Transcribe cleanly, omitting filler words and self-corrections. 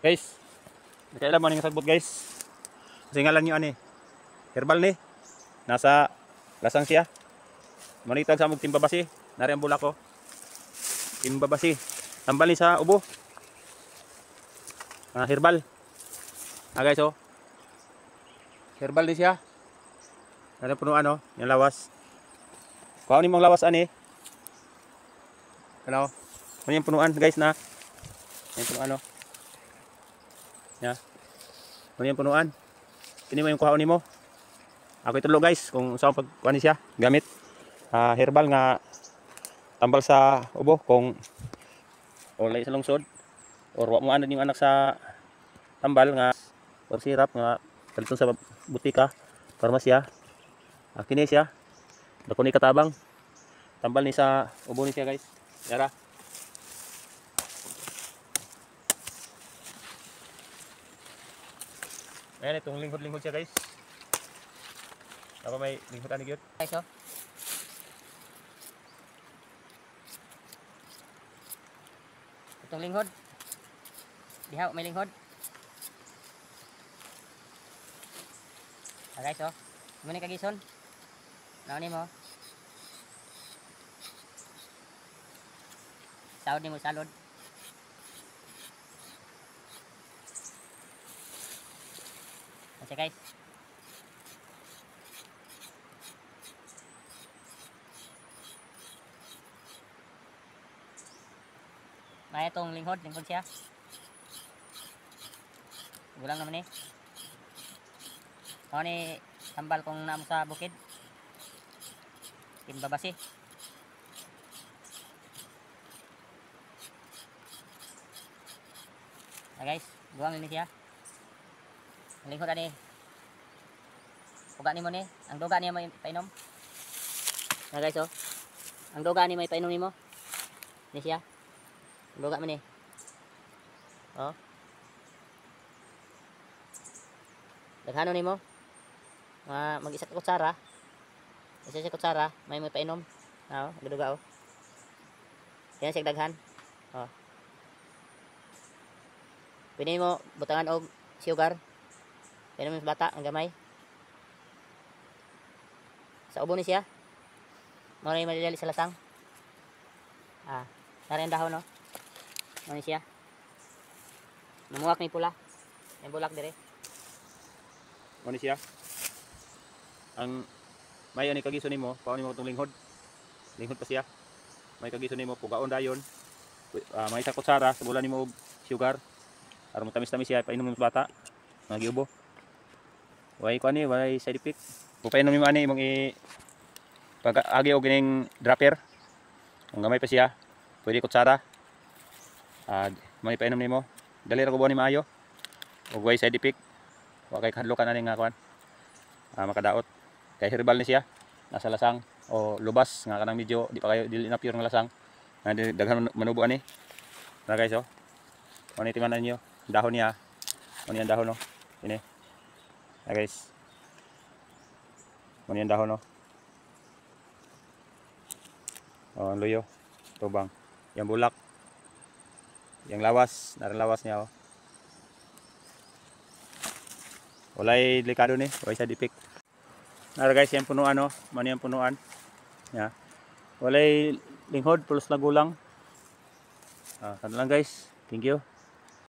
Guys, kailan mo ning sagbot guys. Kasi nga lang nyo ani. Herbal ni. Nasa lasang siya. Manitag sa mong timbabasi. Nari ang bulak ko. Timbabasi. Tambal ni sa ubo. Herbal. Guys oh. Herbal ni siya. Nari punuan oh. Yung lawas. Kuha ni mong lawas ani. Ano? Ano yung punuan guys na. Yung punuan oh. Ya. Ano yung punuan? Kini mo yung kuhaon nimo. Ako itulo guys kung saan pagkuha siya gamit herbal nga tambal sa ubo kung ulay sa lungsod or wa mo ano yung anak sa tambal nga or sirap nga kaliton sa butika farmasya. Kini siya. Dako ni katabang tambal ni sa ubo ni siya guys. Yara. Ayan, itong linghod-linghod siya guys. Apa may linghod ani gyud? Guys, oh. Itong linghod. Diha may linghod. Guys, oh. Muna kagison. Naon nimo? Sahod nimo salod. Okay guys. May itong linghod siya. Gulang naman eh. Ako ni tambal kong naamo sa bukid. Timbabasi. Guys, buwang ini siya. Linghod ani. Uga nimo ni, ang duga niya may painom. Guys oh. Ang duga ni may painom nimo. Ni siya. Ang duga man ni. Oh. Daghano nimo? Mag-isa ka kutsara. Isa sa kutsara, may painom. Oh, duga oh. Yan siya daghan. Oh. Pwede mo butangan og sugar. Painom sa bata ang gamay. Sa ubo ni siya. Maray madali sa lasang. Nari ang dahon no. Ano ni siya. Namuwak ni pula. May bulak dire. Ano siya? Ang may ani kagiso nimo, paano nimo tong linghod? Linghod pa siya. May kagiso nimo pugaon dayon. May sa kutsara, sa bulan nimo og sugar. Aron mo tamis-tamis siya painom mo sa bata. Nagiubo. Way ko ani, way side effect. Pupainom mo ani imong pag-agi og gining dropper. Ang gamay pa siya. Pwede kutsara. May painom nimo. Dali ra ko ni maayo. Og way side effect. Wa kay kadlukan ani nga kuan. Makadaot. Kay herbal ni siya. Nasa lasang o lubas nga kanang medyo di pa kayo dili na pure nga lasang. Nga daghan manubo ani. Na guys oh. Ano tingnan ninyo? Dahon niya. Ano yan dahon no? Ini. Guys. Ano yan dahon no? Oh, ang luyo. Tubang. Yang bulak. Yang lawas. Naran lawas niya oh. Walay delikado ni. Walay side effect. Nara guys, yan punuan oh. Mano yan punuan. Yeah. Walay linghod. Pulos na gulang. Sana lang guys. Thank you.